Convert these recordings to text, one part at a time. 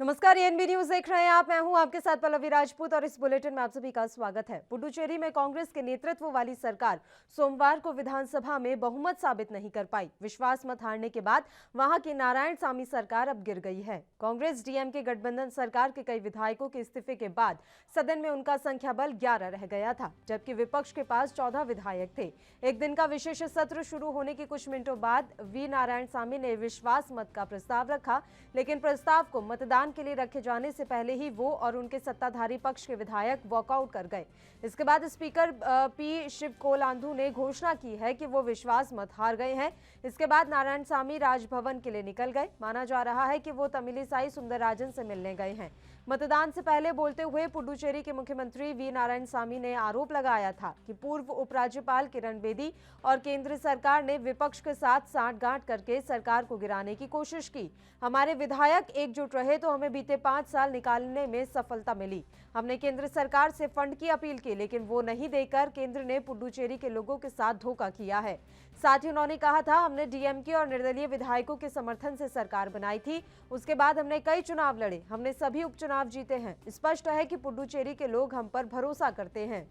नमस्कार, ANB news देख रहे हैं आप। मैं हूं आपके साथ पल्लवी राजपूत और इस बुलेटिन में आप सभी का स्वागत है। पुडुचेरी में कांग्रेस के नेतृत्व वाली सरकार सोमवार को विधानसभा में बहुमत साबित नहीं कर पाई। विश्वास मत हारने के बाद वहां की नारायणसामी सरकार अब गिर गई है। कांग्रेस डीएमके गठबंधन सरकार के कई विधायकों के इस्तीफे के बाद सदन में उनका संख्या बल 11 रह गया था, जबकि विपक्ष के पास 14 विधायक थे। एक दिन का विशेष सत्र शुरू होने के कुछ मिनटों बाद वी नारायणसामी ने विश्वास मत का प्रस्ताव रखा, लेकिन प्रस्ताव को मतदान के लिए रखे जाने से पहले ही वो और उनके सत्ताधारी पक्ष के विधायक वॉकआउट कर गए। इसके बाद स्पीकर पी शिवकोलांधु ने घोषणा की है कि वो विश्वास मत हार गए हैं। इसके बाद नारायणसामी राजभवन के लिए निकल गए। माना जा रहा है कि वो तमिलिसाई सुंदरराजन से मिलने गए हैं। मतदान से पहले बोलते हुए पुडुचेरी के मुख्यमंत्री वी नारायणसामी ने आरोप लगाया था कि पूर्व उपराज्यपाल किरण बेदी और केंद्र सरकार ने विपक्ष के साथ सांठगांठ करके सरकार को गिराने की कोशिश की। हमारे विधायक एकजुट रहे तो हमें बीते 5 साल निकालने में सफलता मिली। हमने केंद्र सरकार से फंड की अपील की, लेकिन वो नहीं देकर केंद्र ने पुडुचेरी के लोगों के साथ धोखा किया है। साथ ही उन्होंने कहा था, हमने डीएमके और निर्दलीय विधायकों के समर्थन से सरकार बनाई थी। उसके बाद हमने कई चुनाव लड़े, हमने सभी उपचुनाव जीते हैं। स्पष्ट है कि पुडुचेरी के लोग हम पर भरोसा करते हैं।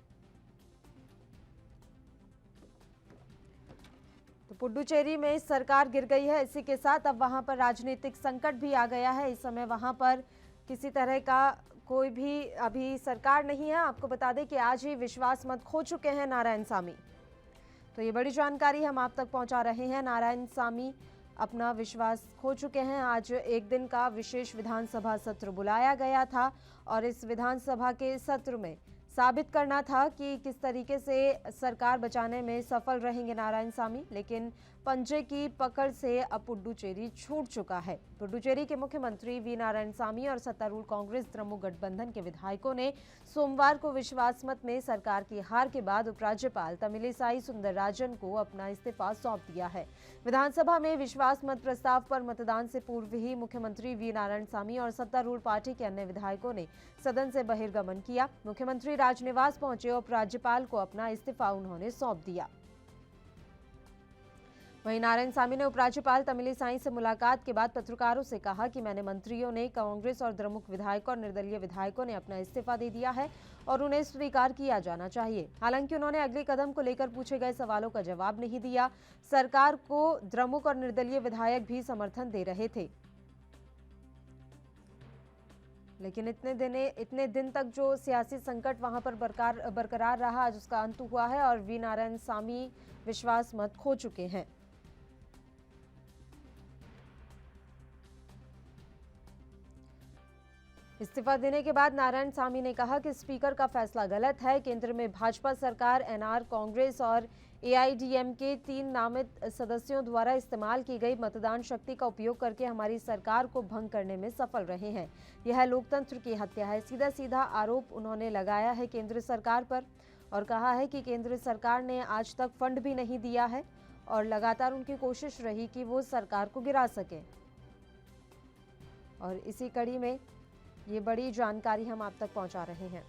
तो पुडुचेरी में सरकार गिर गई है। इसी के साथ अब वहां पर राजनीतिक संकट भी आ गया है। इस समय वहां पर किसी तरह का कोई भी अभी सरकार नहीं है। आपको बता दें कि आज ही विश्वास मत खो चुके हैं नारायणसामी। तो ये बड़ी जानकारी हम आप तक पहुंचा रहे हैं। नारायणसामी अपना विश्वास खो चुके हैं। आज एक दिन का विशेष विधानसभा सत्र बुलाया गया था और इस विधानसभा के सत्र में साबित करना था कि किस तरीके से सरकार बचाने में सफल रहेंगे नारायणसामी, लेकिन पंजे की पकड़ से अब पुडुचेरी छूट चुका है। पुडुचेरी के मुख्यमंत्री वी नारायणसामी और सत्तारूढ़ कांग्रेस द्रमुक गठबंधन के विधायकों ने सोमवार को विश्वास मत में सरकार की हार के बाद उपराज्यपाल तमिलिसाई सुंदरराजन को अपना इस्तीफा सौंप दिया है। विधानसभा में विश्वास मत प्रस्ताव पर मतदान से पूर्व ही मुख्यमंत्री वी नारायणसामी और सत्तारूढ़ पार्टी के अन्य विधायकों ने सदन से बहिर्गमन किया। मुख्यमंत्री राजनिवास पहुंचे और उपराज्यपाल को अपना इस्तीफा उन्होंने सौंप दिया। वहीं नारायणसामी ने उपराज्यपाल तमिलिसाई से मुलाकात के बाद पत्रकारों से कहा कि मैंने मंत्रियों ने, कांग्रेस और द्रमुक विधायकों और निर्दलीय विधायकों ने अपना इस्तीफा दे दिया है और उन्हें स्वीकार किया जाना चाहिए। हालांकि उन्होंने अगले कदम को लेकर पूछे गए सवालों का जवाब नहीं दिया। सरकार को द्रमुक और निर्दलीय विधायक भी समर्थन दे रहे थे, लेकिन इतने दिन तक जो सियासी संकट वहां पर बरकरार रहा, आज उसका अंत हुआ है और वी नारायणसामी विश्वास मत खो चुके हैं। इस्तीफा देने के बाद नारायणसामी ने कहा कि स्पीकर का फैसला गलत है। केंद्र में भाजपा सरकार, एनआर, कांग्रेस और एआईडीएमके 3 नामित सदस्यों द्वारा इस्तेमाल की गई मतदान शक्ति का उपयोग करके हमारी सरकार को भंग करने में सफल रहे हैं। यह लोकतंत्र की हत्या है। सीधा सीधा आरोप उन्होंने लगाया है केंद्र सरकार पर और कहा है कि केंद्र सरकार ने आज तक फंड भी नहीं दिया है और लगातार उनकी कोशिश रही कि वो सरकार को गिरा सके। और इसी कड़ी में ये बड़ी जानकारी हम आप तक पहुंचा रहे हैं।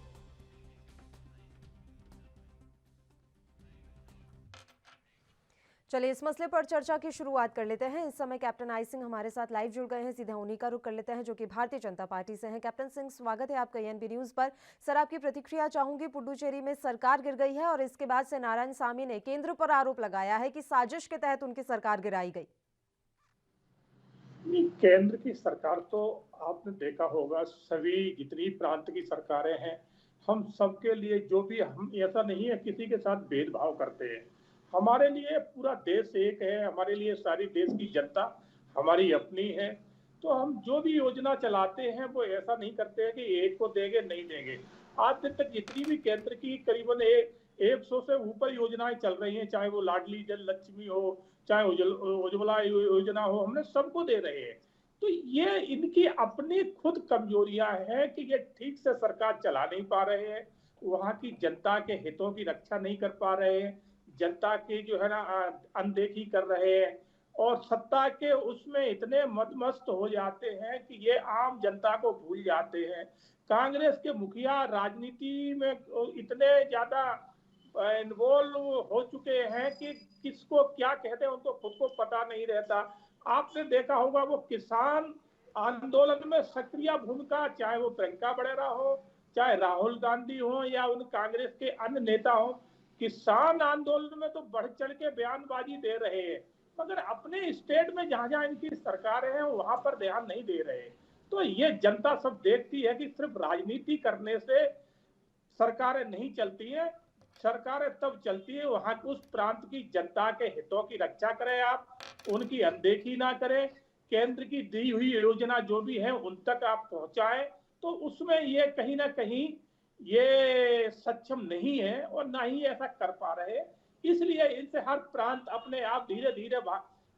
चलिए इस मसले पर चर्चा की शुरुआत कर लेते हैं। इस समय कैप्टन आई सिंह हमारे साथ लाइव जुड़ गए हैं। सीधा उन्हीं का रुख कर लेते हैं जो कि भारतीय जनता पार्टी से हैं। कैप्टन सिंह, स्वागत है आपका एएनबी न्यूज पर। सर, आपकी प्रतिक्रिया चाहूंगी। पुडुचेरी में सरकार गिर गई है और इसके बाद से नारायणसामी ने केंद्र पर आरोप लगाया है कि साजिश के तहत उनकी सरकार गिराई गई। केंद्र की सरकार तो आपने देखा होगा, सभी जितनी प्रांत की सरकारें हैं, हम सबके लिए जो भी, हम ऐसा नहीं है किसी के साथ भेदभाव करते हैं। हमारे लिए पूरा देश एक है, हमारे लिए सारी देश की जनता हमारी अपनी है। तो हम जो भी योजना चलाते हैं वो ऐसा नहीं करते हैं कि एक को देंगे नहीं देंगे। आज दिन तक जितनी भी केंद्र की करीबन 100 से ऊपर योजनाएं चल रही हैं, चाहे वो लाडली जल लक्ष्मी हो, चाहे उज्ज्वला योजना हो, हमने सबको दे रहे हैं। तो ये इनकी अपनी खुद कमजोरियां हैं कि ये ठीक से सरकार चला नहीं पा रहे हैं, वहां की जनता के हितों की रक्षा नहीं कर पा रहे हैं, जनता की जो है ना अनदेखी कर रहे हैं और सत्ता के उसमें इतने मदमस्त हो जाते हैं कि ये आम जनता को भूल जाते हैं। कांग्रेस के मुखिया राजनीति में इतने ज्यादा इन्वॉल्व हो चुके हैं कि किसको क्या कहते हैं उनको खुद को पता नहीं रहता। आपने देखा होगा वो किसान आंदोलन में सक्रिय भूमिका, चाहे वो प्रियंका बड़ेरा हो, चाहे राहुल गांधी हो या उन कांग्रेस के अन्य नेता हो, किसान आंदोलन में तो बढ़ चढ़ के बयानबाजी दे रहे हैं, मगर अपने स्टेट में जहां जहां इनकी सरकारें हैं वहां पर ध्यान नहीं दे रहे। तो ये जनता सब देखती है कि सिर्फ राजनीति करने से सरकारें नहीं चलती हैं। सरकारें तब चलती है वहां उस प्रांत की जनता के हितों की रक्षा करें, आप उनकी अनदेखी ना करें, केंद्र की दी हुई योजना जो भी है उन तक आप पहुंचाएं। तो उसमें ये कहीं ना कहीं ये सक्षम नहीं है और ना ही ऐसा कर पा रहे। इसलिए इनसे हर प्रांत अपने आप धीरे धीरे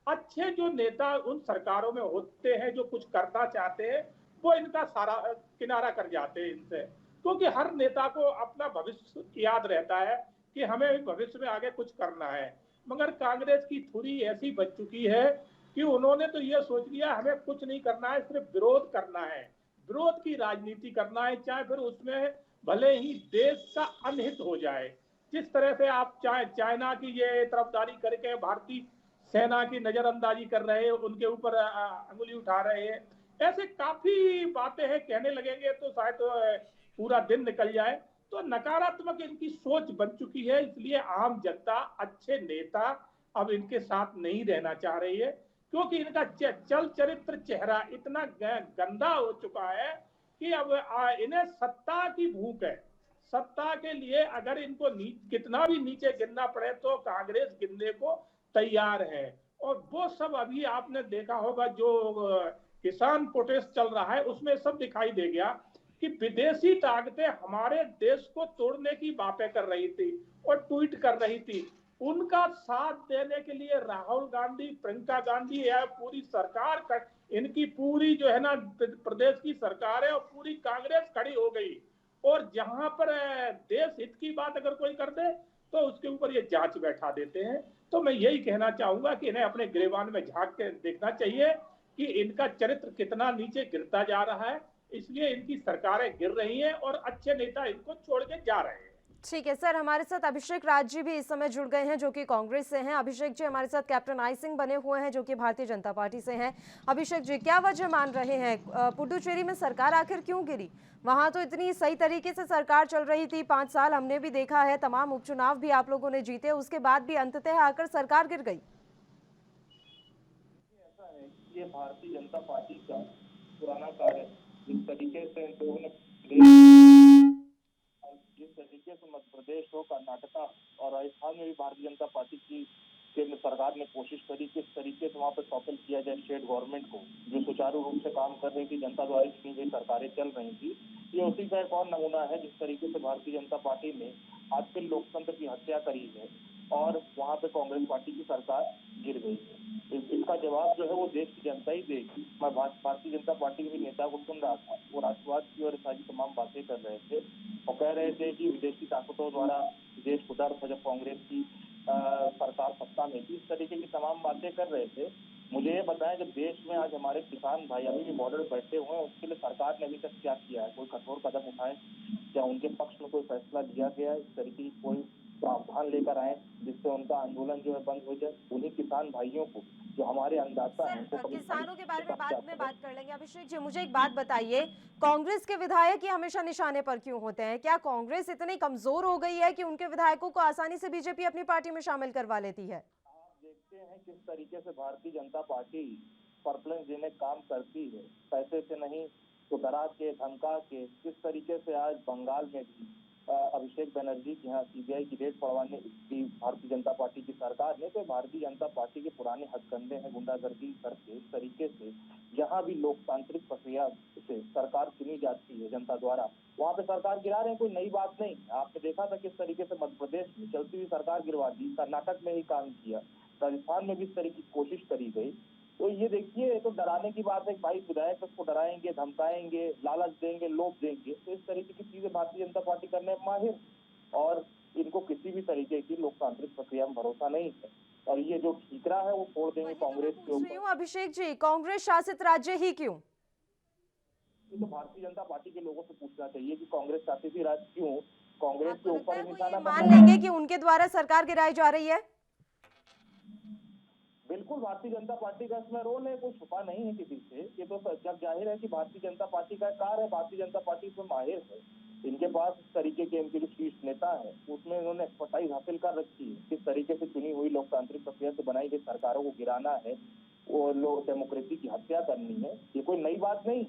अच्छे जो नेता उन सरकारों में होते हैं जो कुछ करना चाहते हैं वो इनका सारा किनारा कर जाते हैं इनसे, क्योंकि हर नेता को अपना भविष्य याद रहता है कि हमें भविष्य में आगे कुछ करना है। मगर कांग्रेस की थोड़ी ऐसी बच चुकी है कि उन्होंने तो ये सोच लिया हमें कुछ नहीं करना है, सिर्फ विरोध करना है, विरोध की राजनीति करना है, चाहे फिर उसमें भले ही देश का अनहित हो जाए। जिस तरह से आप चाहे चाइना की ये तरफदारी करके भारतीय सेना की नजरअंदाजी कर रहे हैं, उनके ऊपर अंगुली उठा रहे हैं, ऐसे काफी बातें हैं, कहने लगेंगे तो शायद पूरा दिन निकल जाए। तो नकारात्मक इनकी सोच बन चुकी है, इसलिए आम जनता अच्छे नेता अब इनके साथ नहीं रहना चाह रही है, क्योंकि इनका चल चरित्र चेहरा इतना गंदा हो चुका है कि अब इन्हें सत्ता की भूख है। सत्ता के लिए अगर इनको कितना भी नीचे गिरना पड़े तो कांग्रेस गिरने को तैयार है। और वो सब अभी आपने देखा होगा जो किसान प्रोटेस्ट चल रहा है उसमें सब दिखाई दे गया कि विदेशी ताकतें हमारे देश को तोड़ने की बातें कर रही थी और ट्वीट कर रही थी। उनका साथ देने के लिए राहुल गांधी, प्रियंका गांधी या पूरी सरकार, इनकी पूरी जो है ना प्रदेश की सरकार है और पूरी कांग्रेस खड़ी हो गई। और जहां पर देश हित की बात अगर कोई कर दे तो उसके ऊपर ये जांच बैठा देते हैं। तो मैं यही कहना चाहूंगा कि इन्हें अपने गिरेबान में झांक के देखना चाहिए कि इनका चरित्र कितना नीचे गिरता जा रहा है, इसलिए इनकी सरकारें गिर रही हैं और अच्छे नेता इनको छोड़ के जा रहे हैं। ठीक है सर, हमारे साथ अभिषेक राज जी भी इस समय जुड़ गए हैं जो कि कांग्रेस से हैं। अभिषेक जी हमारे साथ कैप्टन आई सिंह बने हुए हैं जो कि भारतीय जनता पार्टी से हैं। अभिषेक जी, क्या वजह मान रहे हैं पुडुचेरी में सरकार आखिर क्यों गिरी? वहां तो इतनी सही तरीके से सरकार चल रही थी, 5 साल हमने भी देखा है, तमाम उपचुनाव भी आप लोगों ने जीते, उसके बाद भी अंततः आकर सरकार गिर गई। ऐसा है कि ये भारतीय जनता पार्टी का पुराना कार्य जिस तरीके से इन लोगों ने जिस तरीके से मध्य प्रदेश हो, कर्नाटका और राजस्थान में भी भारतीय जनता पार्टी की केंद्र सरकार ने कोशिश करी किस तरीके से वहां पर टॉपल किया जाए स्टेट गवर्नमेंट को, जो सुचारू रूप से काम कर रही थी, जनता द्वारा चुनी गई सरकारें चल रही थी। ये उसी का एक और नमूना है जिस तरीके से भारतीय जनता पार्टी ने आज के लोकतंत्र की हत्या करी है और वहां पे कांग्रेस पार्टी की सरकार गिर गई है। इसका जवाब जो है वो देश की जनता ही देगी। मैं भारतीय जनता पार्टी के नेता को सुन रहा था, वो राष्ट्रवाद की और सारी तमाम बातें कर रहे थे और कह रहे थे कि विदेशी ताकतों द्वारा देश उधर था जब कांग्रेस की सरकार सत्ता में थी, इस तरीके की तमाम बातें कर रहे थे। मुझे ये बताएं, जब देश में आज हमारे किसान भाई अभी भी बॉर्डर पर बैठे हुए हैं, उसके लिए सरकार ने अभी तक क्या किया है? कोई कठोर कदम उठाए? क्या उनके पक्ष में कोई फैसला लिया गया है? इस तरीके की कोई प्रावधान लेकर आए जिससे उनका आंदोलन जो है बंद हो जाए? उन्हीं किसान भाइयों को जो हमारे अन्नदाता हैं सर, किसानों के बारे में बाद में बात कर लेंगे। अभिषेक जी, मुझे एक बात बताइए, कांग्रेस के विधायक ही हमेशा निशाने पर क्यों होते हैं? क्या कांग्रेस इतनी कमजोर हो गई है कि उनके विधायकों को आसानी से बीजेपी अपनी पार्टी में शामिल करवा लेती है? आप देखते हैं किस तरीके से भारतीय जनता पार्टी परप्लेंस देने काम करती है, पैसे से नहीं तो डरा के धमका के। किस तरीके से आज बंगाल में भी अभिषेक बनर्जी के यहाँ सीबीआई की रेड पड़वाने की भारतीय जनता पार्टी की सरकार ने, तो भारतीय जनता पार्टी के पुराने हथकंडे हैं गुंडागर्दी करके। इस तरीके से जहाँ भी लोकतांत्रिक प्रक्रिया से सरकार चुनी जाती है जनता द्वारा, वहाँ पे सरकार गिरा रहे हैं, कोई नई बात नहीं। आपने देखा था किस तरीके से मध्य प्रदेश में चलती हुई सरकार गिरवा दी, कर्नाटक में ही काम किया, राजस्थान में भी इस तरीके की कोशिश करी गई। तो ये देखिए, तो डराने की बात है भाई, विधायक उसको डराएंगे, धमकाएंगे, लालच देंगे, लोभ देंगे, तो इस तरीके की चीजें भारतीय जनता पार्टी करने में माहिर और इनको किसी भी तरीके की लोकतांत्रिक प्रक्रिया में भरोसा नहीं है और ये जो ठीकरा है वो छोड़ देंगे कांग्रेस के ऊपर। अभिषेक जी, कांग्रेस शासित राज्य ही क्यों? ये तो भारतीय जनता पार्टी के लोगों से पूछना चाहिए कि कांग्रेस शासित ही राज्य क्यों? कांग्रेस के ऊपर मान लेंगे कि उनके द्वारा सरकार गिराई जा रही है? बिल्कुल भारतीय जनता पार्टी का इसमें रोल है, कोई छुपा नहीं है किसी से। ये तो जग जाहिर है कि भारतीय जनता पार्टी का कार्य है, भारतीय जनता पार्टी इसमें माहिर है। इनके पास इस तरीके के इनके जो शीर्ष नेता है उसमें इन्होंने एक्सपर्टाइज हासिल कर रखी है। किस तरीके से चुनी हुई लोकतांत्रिक प्रक्रिया से बनाई गई सरकारों को गिराना है, वो लोग डेमोक्रेसी की हत्या करनी है, ये कोई नई बात नहीं।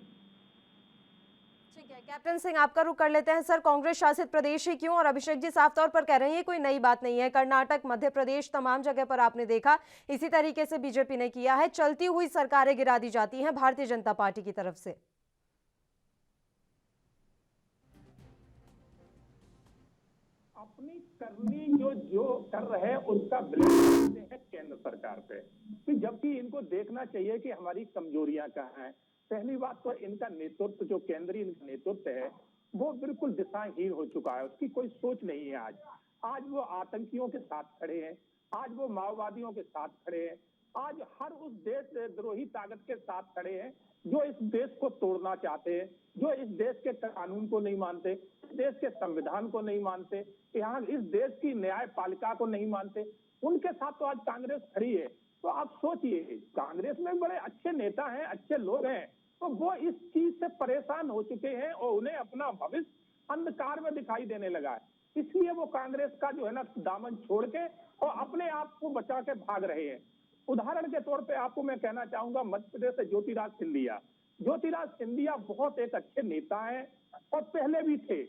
ठीक है कैप्टन सिंह, आपका रुख कर लेते हैं। सर, कांग्रेस शासित प्रदेश ही क्यों? और अभिषेक जी साफ तौर पर कह रहे हैं ये कोई नई बात नहीं है। कर्नाटक, मध्य प्रदेश, तमाम जगह पर आपने देखा इसी तरीके से बीजेपी ने किया है। चलती हुई सरकारें गिरा दी जाती हैं भारतीय जनता पार्टी की तरफ से। अपनी करनी जो कर रहे हैं उसका ब्लेम करते हैं केंद्र सरकार पे, कि जबकि इनको देखना चाहिए कि हमारी कमजोरियां कहाँ हैं। पहली बात तो इनका नेतृत्व, जो केंद्रीय नेतृत्व है वो बिल्कुल दिशाहीन हो चुका है, उसकी कोई सोच नहीं है। आज वो आतंकियों के साथ खड़े हैं, आज वो माओवादियों के साथ खड़े हैं, आज हर उस देशद्रोही ताकत के साथ खड़े हैं जो इस देश को तोड़ना चाहते हैं, जो इस देश के कानून को नहीं मानते, इस देश के संविधान को नहीं मानते, यहाँ इस देश की न्यायपालिका को नहीं मानते। उनके साथ तो आज कांग्रेस खड़ी है। तो आप सोचिए, कांग्रेस में बड़े अच्छे नेता हैं, अच्छे लोग हैं, तो वो इस चीज से परेशान हो चुके हैं और उन्हें अपना भविष्य अंधकार में दिखाई देने लगा है। इसलिए वो कांग्रेस का जो है ना दामन छोड़ के और अपने आप को बचा के भाग रहे हैं। उदाहरण के तौर पे आपको मैं कहना चाहूंगा, मध्य प्रदेश से ज्योतिराज सिंधिया। ज्योतिराज सिंधिया बहुत एक अच्छे नेता हैं और पहले भी थे।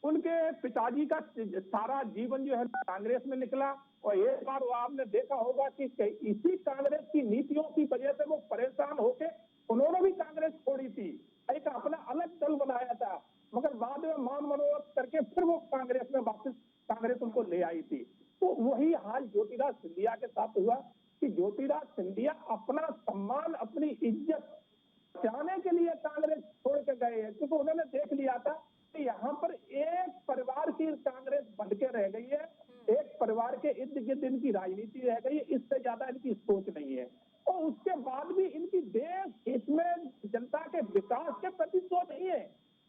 उनके पिताजी का सारा जीवन जो है कांग्रेस में निकला और एक बार वो आपने देखा होगा कि इसी कांग्रेस की नीतियों की वजह से वो परेशान होके उन्होंने भी कांग्रेस छोड़ी थी, एक अपना अलग दल बनाया था, मगर बाद में मान मनोरथ करके फिर वो कांग्रेस में वापस कांग्रेस उनको ले आई थी। तो वही हाल ज्योतिराज सिंधिया के साथ हुआ कि ज्योतिराज सिंधिया अपना सम्मान, अपनी इज्जत बचाने के लिए कांग्रेस छोड़ के गए हैं, क्योंकि उन्होंने देख लिया था कि यहाँ पर एक परिवार की कांग्रेस बन के रह गई है, एक परिवार के इर्द गिर्द इनकी राजनीति रह गई है, इससे ज्यादा इनकी सोच नहीं है। और उसके बाद भी इनकी देश हित में जनता के विकास के प्रति सोच नहीं है।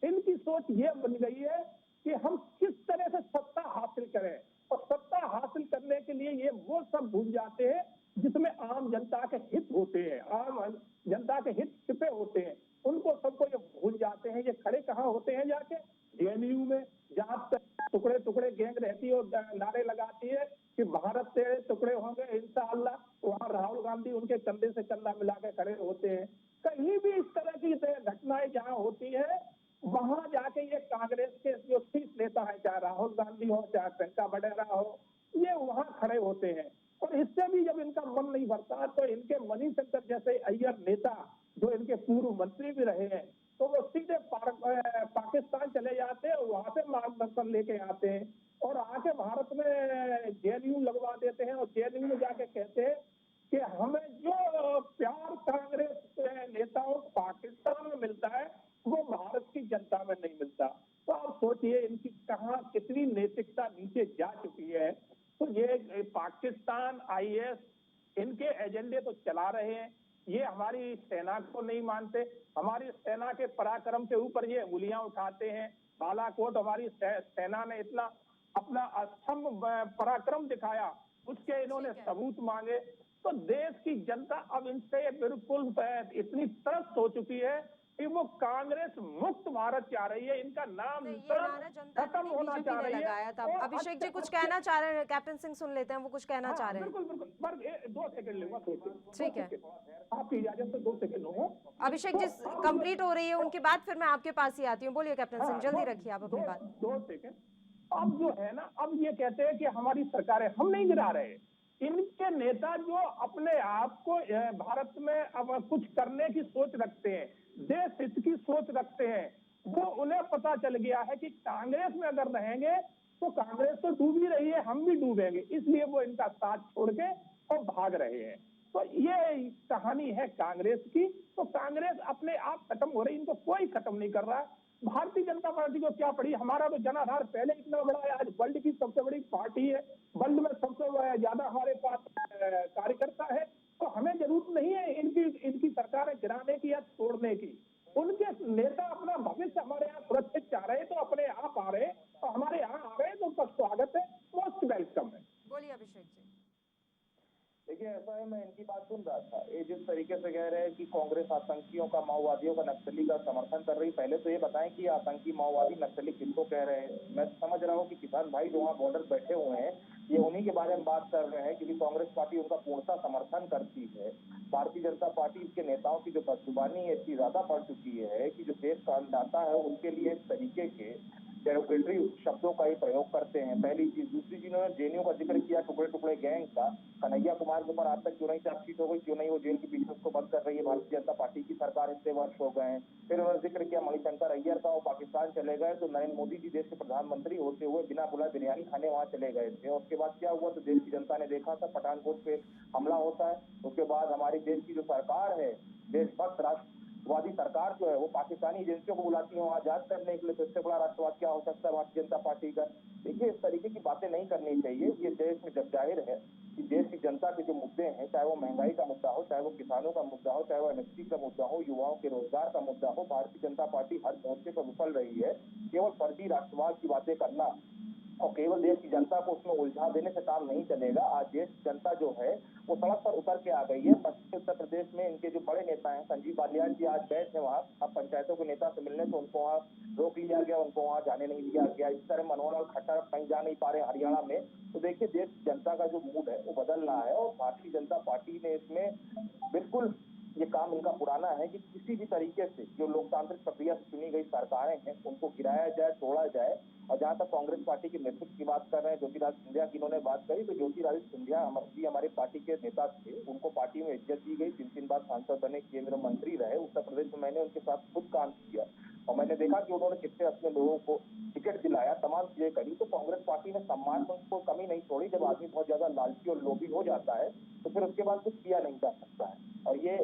इनकी सोच ये बन गई है कि हम किस तरह से सत्ता हासिल करें, और सत्ता हासिल करने के लिए ये वो सब भूल जाते हैं जिसमें आम जनता के हित होते हैं, आम जनता के हित छिपे होते हैं, उनको सबको ये भूल जाते हैं। ये खड़े कहाँ होते हैं जाके जेएनयू में, जहाँ टुकड़े टुकड़े गैंग रहती है और नारे लगाती है कि भारत से टुकड़े होंगे इंशाअल्लाह, वहाँ राहुल गांधी उनके कंधे से कंधा मिला के खड़े होते हैं। कहीं भी इस तरह की घटनाएं जहाँ होती है वहां जाके ये कांग्रेस के जो शीर्ष नेता है, चाहे राहुल गांधी हो चाहे प्रियंका वडेरा हो, ये वहां खड़े होते हैं। और इससे भी जब इनका मन नहीं भरता तो इनके मणिशंकर जैसे अय्यर नेता, जो इनके पूर्व मंत्री भी रहे हैं, तो वो सीधे पाकिस्तान चले जाते हैं और वहां से मार्गदर्शन लेके आते हैं और आके भारत में जेएनयू लगवा देते हैं और जेएनयू में जाके कहते हैं कि हमें जो प्यार कांग्रेस नेताओं पाकिस्तान में मिलता है वो भारत की जनता में नहीं मिलता। तो आप सोचिए इनकी कहाँ कितनी नैतिकता नीचे जा चुकी है। तो ये पाकिस्तान, आईएस, इनके एजेंडे तो चला रहे हैं। ये हमारी सेना को नहीं मानते, हमारी सेना के पराक्रम के ऊपर ये उंगलियां उठाते हैं। बालाकोट हमारी सेना ने इतना अपना अस्तंभ पराक्रम दिखाया, उसके इन्होंने सबूत मांगे। तो देश की जनता अब इनसे बिल्कुल इतनी त्रस्त हो चुकी है कि वो कांग्रेस मुक्त भारत चाह रही है। इनका नाम खत्म होना चाह रही है। लगाया था। अभिषेक जी कुछ कहना चाह रहे हैं, कैप्टन सिंह सुन लेते हैं, वो कुछ कहना चाह रहे हैं। बिल्कुल बिल्कुल, पर 2 सेकंड लूंगा, ठीक है, आपकी इजाजत से 2 सेकंड लूंगा। अभिषेक जी कंप्लीट हो रही है उनकी बात, फिर मैं आपके पास ही आती हूँ। बोलिए कैप्टन सिंह, जल्दी रखिए आप अपनी बात। 2 सेकंड। अब जो है ना, अब ये कहते हैं कि हमारी सरकारें, हम नहीं गिरा रहे। इनके नेता जो अपने आप को भारत में अब कुछ करने की सोच रखते हैं, देश हित की सोच रखते हैं, वो उन्हें पता चल गया है कि कांग्रेस में अगर रहेंगे तो कांग्रेस तो डूब ही रही है, हम भी डूबेंगे, इसलिए वो इनका साथ छोड़ के और भाग रहे हैं। तो ये कहानी है कांग्रेस की। तो कांग्रेस अपने आप खत्म हो रही, इनको कोई खत्म नहीं कर रहा। भारतीय जनता पार्टी को क्या पड़ी, हमारा तो जनाधार पहले इतना बड़ा है, आज वर्ल्ड की सबसे बड़ी पार्टी है, वर्ल्ड में सबसे ज्यादा हमारे पास कार्यकर्ता है। तो हमें जरूरत नहीं है इनकी सरकारें गिराने की या तोड़ने की। उनके नेता अपना भविष्य हमारे यहाँ सुरक्षित चाह रहे हैं तो अपने आप आ रहे हैं, और हमारे यहाँ आ रहे हैं तो उनका स्वागत है, मोस्ट वेलकम है। बोलिए अभिषेक जी। देखिए ऐसा है, मैं इनकी बात सुन रहा था, ये जिस तरीके से कह रहे हैं कि कांग्रेस आतंकियों का, माओवादियों का, नक्सली का समर्थन कर रही, पहले तो ये बताएं कि आतंकी, माओवादी, नक्सली किसको कह रहे हैं। मैं समझ रहा हूँ कि किसान भाई जो वहाँ बॉर्डर बैठे हुए हैं, ये उन्हीं के बारे में बात कर रहे हैं, क्योंकि कांग्रेस पार्टी उनका पूर्णतः समर्थन करती है। भारतीय जनता पार्टी के नेताओं की जो बदजुबानी है इतनी ज्यादा बढ़ चुकी है कि जो देश का अन्नदाता है उनके लिए इस तरीके के डेरोगेटरी शब्दों का ही प्रयोग करते हैं। पहली चीज। दूसरी चीज, उन्होंने जेएनयू का जिक्र किया, टुकड़े टुकड़े गैंग का। कन्हैया कुमार के ऊपर आज तक क्यों नहीं चार्जशीट हो गई, क्यों नहीं वो जेल के पीछे उसको बंद कर रही है भारतीय जनता पार्टी की सरकार, इतने वर्ष हो गए हैं। फिर उन्होंने जिक्र किया मणिशंकर अय्यर का, वो पाकिस्तान चले गए तो नरेंद्र मोदी जी देश के प्रधानमंत्री होते हुए बिना बुलाए बिरयानी खाने वहां चले गए थे। उसके बाद क्या हुआ, तो देश की जनता ने देखा था, पठानकोट पे हमला होता है। उसके बाद हमारी देश की जो सरकार है, देशभक्त राष्ट्रवादी सरकार जो है, वो पाकिस्तानी एजेंसियों को बुलाती है वहां जांच करने के लिए। तो इससे बड़ा राष्ट्रवाद क्या हो सकता है भारतीय जनता पार्टी का। देखिए, इस तरीके की बातें नहीं करनी चाहिए। ये देश में जब जाहिर है कि देश की जनता के जो मुद्दे हैं, चाहे वो महंगाई का मुद्दा हो, चाहे वो किसानों का मुद्दा हो, चाहे वो एमएसपी का मुद्दा हो, युवाओं के रोजगार का मुद्दा हो, भारतीय जनता पार्टी हर मोर्चे पर विफल रही है। केवल फर्जी राष्ट्रवाद की बातें करना और केवल देश की जनता को उसमें उलझा देने से काम नहीं चलेगा। आज देश की जनता जो है वो सड़क पर उतर के आ गई है। पश्चिमी उत्तर प्रदेश में इनके जो बड़े नेता हैं, संजीव बालियान जी आज गए थे वहाँ, अब पंचायतों के नेता से मिलने, तो उनको वहाँ रोक लिया गया, उनको वहाँ जाने नहीं दिया गया। इस तरह मनोहर लाल खट्टर कहीं जा नहीं पा रहे हरियाणा में। तो देखिए, देश की जनता का जो मूड है वो बदल रहा है, और भारतीय जनता पार्टी ने इसमें बिल्कुल, ये काम इनका पुराना है कि किसी भी तरीके से जो लोकतांत्रिक प्रक्रिया से चुनी गई सरकारें हैं उनको गिराया जाए, तोड़ा जाए। और जहां तक कांग्रेस पार्टी के नेतृत्व की बात कर रहे हैं, ज्योतिरादित्य सिंधिया की इन्होंने बात करी, तो ज्योतिरादित्य सिंधिया हमारी पार्टी के नेता थे, उनको पार्टी में इज्जत दी गई, 3 बार सांसद बने, केंद्रीय मंत्री रहे। उत्तर प्रदेश में मैंने उनके साथ खुद काम किया और मैंने देखा कि उन्होंने कितने अपने लोगों को टिकट दिलाया, तमाम चीजें करी। तो कांग्रेस पार्टी ने सम्मान में उनको कमी नहीं छोड़ी। जब आदमी बहुत ज्यादा लालची और लोभी हो जाता है तो फिर उसके बाद कुछ किया नहीं जा सकता है। और ये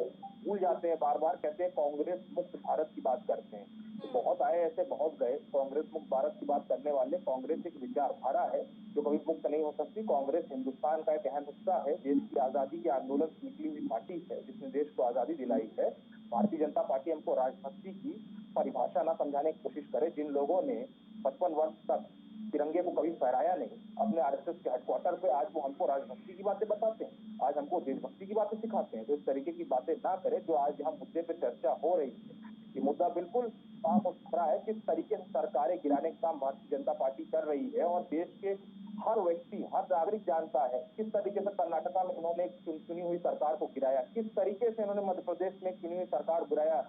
भूल जाते हैं, बार बार कहते हैं कांग्रेस मुक्त भारत की बात करते हैं, तो बहुत आए ऐसे, बहुत गए कांग्रेस मुक्त भारत की बात करने वाले। कांग्रेस एक विचारधारा है जो कभी मुक्त नहीं हो सकती। कांग्रेस हिंदुस्तान का एक अहम हिस्सा है, देश की आजादी के आंदोलन से निकली हुई पार्टी है जिसने देश को आजादी दिलाई है। भारतीय जनता पार्टी हमको राजभक्ति की परिभाषा ना समझाने की कोशिश करे। जिन लोगों ने 55 वर्ष तक तिरंगे को कभी फहराया नहीं अपने आरएसएस के हेडक्वार्टर पे, आज वो हमको राजभक्ति की बातें बताते हैं, आज हमको देशभक्ति की बातें सिखाते हैं। तो इस तरीके की बातें ना करें। जो आज यहाँ मुद्दे पे चर्चा हो रही है, ये मुद्दा बिल्कुल साफ और सुथरा है। किस तरीके से सरकारें गिराने का काम भारतीय जनता पार्टी कर रही है, और देश के हर व्यक्ति, हर नागरिक जानता है किस तरीके से कर्नाटका में उन्होंने एक चुनी हुई सरकार को गिराया, किस तरीके से उन्होंने मध्य प्रदेश में एक चुनी हुई सरकार गिराया।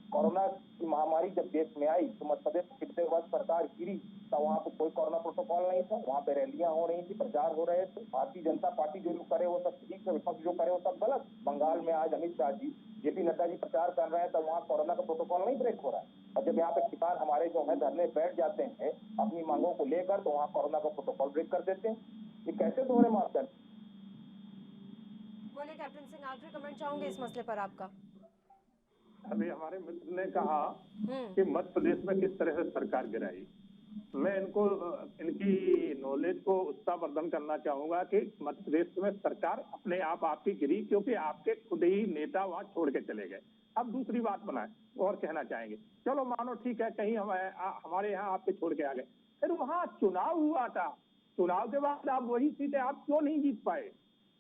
कोरोना की महामारी जब देश में आई तो मध्य प्रदेश में कितने वर्ष सरकार गिरी, तो वहाँ पे कोई कोरोना प्रोटोकॉल नहीं था, वहाँ पे रैलियां हो रही थी, प्रचार हो रहे थे। भारतीय जनता पार्टी जो करे वो सब ठीक है, विपक्ष जो करे वो सब गलत। बंगाल में आज अमित शाह जी, जेपी नड्डा जी प्रचार कर रहे हैं, तब वहाँ कोरोना का प्रोटोकॉल नहीं ब्रेक हो रहा है। और जब यहाँ पे किसान हमारे जो है धरने बैठ जाते हैं अपनी मांगों को लेकर, तो वहाँ कोरोना का प्रोटोकॉल ब्रेक कर देते हैं। ये कैसे दोहरे मापदंड। बोलिए कैप्टन सिंह, आखिरी कमेंट चाहूंगे इस मसले पर आपका। अभी हमारे मित्र ने कहा हम्म। कि मध्य प्रदेश में किस तरह से सरकार गिराई। मैं इनको इनकी नॉलेज को उत्साहवर्धन करना चाहूंगा कि मध्य प्रदेश में सरकार अपने आप आपकी गिरी, क्योंकि आपके खुद ही नेता वहां छोड़ के चले गए। अब दूसरी बात बनाए और कहना चाहेंगे, चलो मानो ठीक है, कहीं हमारे यहाँ आपके छोड़ के आ गए, फिर वहां चुनाव हुआ था, चुनाव के बाद आप वही सीटें आप क्यों नहीं जीत पाए?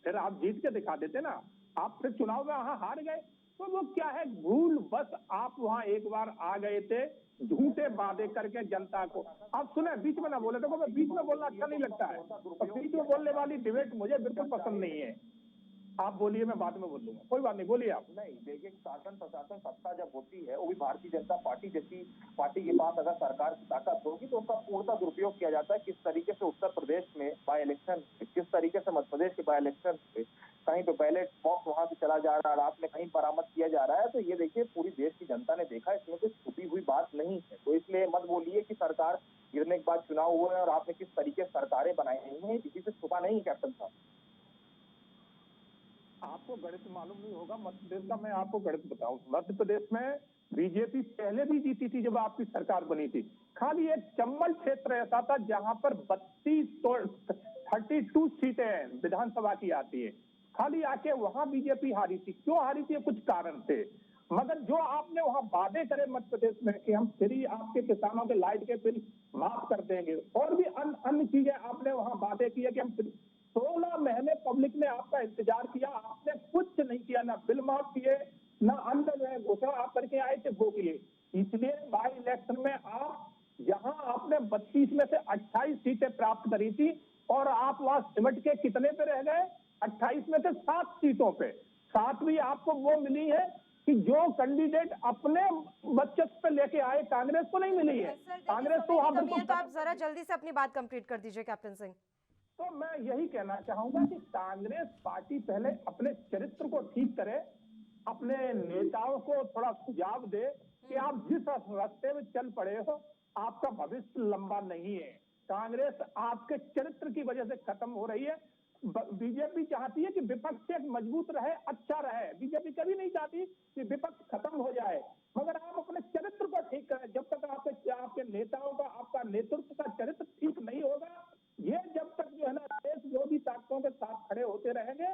फिर आप जीत के दिखा देते ना। आप फिर चुनाव में वहां हार गए, तो वो क्या है, भूल बस आप वहां एक बार आ गए थे, झूठे वादे करके जनता को। आप सुने, बीच में ना बोले, देखो मैं बीच में बोलना अच्छा नहीं लगता है, और बीच में बोलने वाली डिबेट मुझे बिल्कुल पसंद नहीं है। आप बोलिए, मैं बाद में बोल लूंगा, कोई बात नहीं, बोलिए आप। नहीं, देखिए, शासन प्रशासन सत्ता जब होती है, वो भी भारतीय जनता पार्टी जैसी पार्टी के पास अगर सरकार की ताकत होगी तो उसका पूर्णतः दुरुपयोग किया जाता है। किस तरीके से उत्तर प्रदेश में बाय इलेक्शन, किस तरीके से मध्य प्रदेश के बाय इलेक्शन पे कहीं पे बैलेट बॉक्स वहां से चला जा रहा है, रात में कहीं बरामद किया जा रहा है, तो ये देखिए पूरी देश की जनता ने देखा, इसमें कुछ छुपी हुई बात नहीं है। तो इसलिए मत बोलिए कि सरकार गिरने के बाद चुनाव हुए और आपने किस तरीके से सरकारें बनाई हैं, किसी से छुपा नहीं कैप्टन साहब। आपको गणित मालूम नहीं होगा मध्य प्रदेश का, मैं आपको गणित बताऊं। मध्य प्रदेश में बीजेपी पहले भी जीती थी जब आपकी सरकार बनी थी। खाली एक चंबल क्षेत्र ऐसा था जहां पर 32 सीटें विधानसभा की आती है, खाली आके वहां बीजेपी हारी थी। क्यों हारी थी? कुछ कारण थे, मगर जो आपने वहां वादे करे मध्य प्रदेश में कि हम फ्री आपके किसानों के लाइट के बिल माफ कर देंगे, और भी अन्य चीजें आपने वहां वादे किए कि हम 16 महीने पब्लिक ने आपका इंतजार किया, आपने कुछ नहीं किया, ना बिल माफ किए, ना अन्य जो घोषणा आप करके आए थे वो किए। इसलिए बाई इलेक्शन में आप जहां आपने 32 में से 28 सीटें प्राप्त करी थी और आप वहां सिमट के कितने पे रह गए? 28 में से 7 सीटों पे। 7 भी आपको वो मिली है कि जो कैंडिडेट अपने बचत पे लेके आए, कांग्रेस को नहीं मिली है। सर, देखिए, कांग्रेस समय तो की आप कमी है, तो आप जरा जल्दी से अपनी बात कंप्लीट कर दीजिए कैप्टन सिंह। तो मैं यही कहना चाहूंगा कि कांग्रेस पार्टी पहले अपने चरित्र को ठीक करे, अपने नेताओं को थोड़ा सुझाव दे कि आप जिस रास्ते में चल पड़े हो, आपका भविष्य लंबा नहीं है। कांग्रेस आपके चरित्र की वजह से खत्म हो रही है। बीजेपी चाहती है कि विपक्ष एक मजबूत रहे, अच्छा रहे। बीजेपी कभी नहीं चाहती कि विपक्ष खत्म हो जाए, मगर आप अपने चरित्र को ठीक करें। जब तक आपके नेताओं का, आपका नेतृत्व का चरित्र ठीक नहीं होगा, ये जब तक जो है ना देश विरोधी ताकतों के साथ खड़े होते रहेंगे,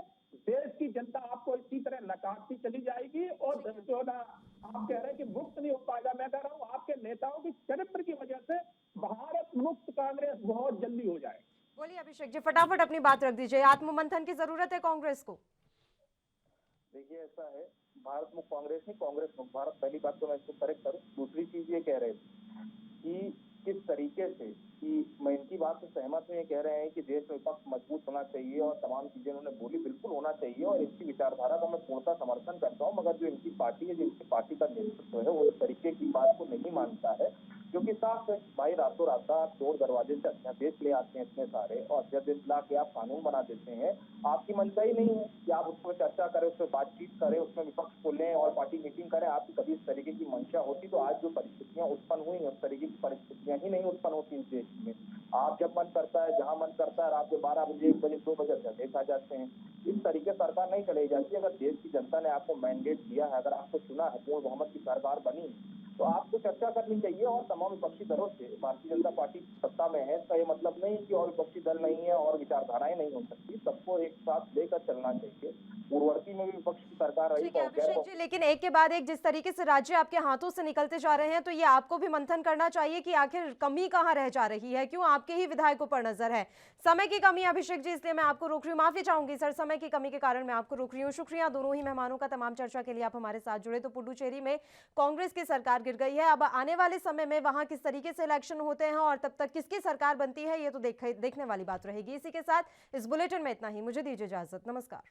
देश की जनता आपको इसी तरह नकारती चली जाएगी और जो है ना आप कह रहे हैं कि मुक्त नहीं हो पाएगा। मैं कह रहा हूँ आपके नेताओं की चरित्र की वजह से भारत मुक्त कांग्रेस बहुत जल्दी हो जाए। बोलिए अभिषेक जी, फटाफट अपनी बात रख दीजिए। आत्ममंथन की जरूरत है कांग्रेस को। देखिए ऐसा है, भारत मुक्त कांग्रेस नहीं, कांग्रेस मुक्त भारत। पहली बात तो मैं इसको करेक्ट करूं। दूसरी चीज ये कह रहे थे कि किस तरीके से, कि मैं इनकी बात से सहमत हूं। ये कह रहे हैं कि देश में विपक्ष मजबूत होना चाहिए और तमाम चीजें उन्होंने बोली, बिल्कुल होना चाहिए और इसकी विचारधारा का मैं पूर्णतः समर्थन करता हूं। मगर जो इनकी पार्टी है, जो इनकी पार्टी का नेतृत्व है, वो इस तरीके की बात को नहीं मानता है, क्योंकि साफ है भाई, रातों रात आप चोर दरवाजे से अध्यादेश ले आते हैं इतने सारे, और अध्यादेश ला के आप कानून बना देते हैं। आपकी मंशा ही नहीं है कि आप उस पर चर्चा करें, उस पर बातचीत करें, उसमें विपक्ष को लें और पार्टी मीटिंग करें। आपकी कभी इस तरीके की मंशा होती तो आज जो परिस्थितियां उत्पन्न हुई, उस तरीके की परिस्थितियां ही नहीं उत्पन्न होती इस देश में। आप जब मन करता है, जहां मन करता है, रात के 12 बजे, 1 बजे, 2 बजे अध्यादेश आ जाते हैं। इस तरीके सरकार नहीं चलाई जाती। अगर देश की जनता ने आपको मैंडेट दिया है, अगर आपको चुना है, पूर्ण बहुमत की सरकार बनी, तो आपको चर्चा करनी चाहिए और तमाम विपक्षी दलों से। भारतीय जनता पार्टी सत्ता में है, इसका ये मतलब नहीं कि और विपक्षी दल नहीं है और विचारधाराएं नहीं हो सकती। सबको एक साथ लेकर चलना चाहिए। पूर्ववर्ती में भी विपक्ष की सरकार रही। ठीक है अभिषेक जी, लेकिन एक के बाद एक जिस तरीके से राज्य आपके हाथों से निकलते जा रहे हैं, तो ये आपको भी मंथन करना चाहिए कि आखिर कमी कहां रह जा रही है, क्यों आपके ही विधायकों पर नजर है। समय की कमी अभिषेक जी, इसलिए मैं आपको रोक रही हूँ, माफी चाहूंगी सर, समय की कमी के कारण मैं आपको रोक रही हूँ। शुक्रिया दोनों ही मेहमानों का तमाम चर्चा के लिए आप हमारे साथ जुड़े। तो पुडुचेरी में कांग्रेस की सरकार गिर गई है, अब आने वाले समय में वहां किस तरीके से इलेक्शन होते हैं और तब तक किसकी सरकार बनती है, ये तो देखने वाली बात रहेगी। इसी के साथ इस बुलेटिन में इतना ही, मुझे दीजिए इजाजत, नमस्कार।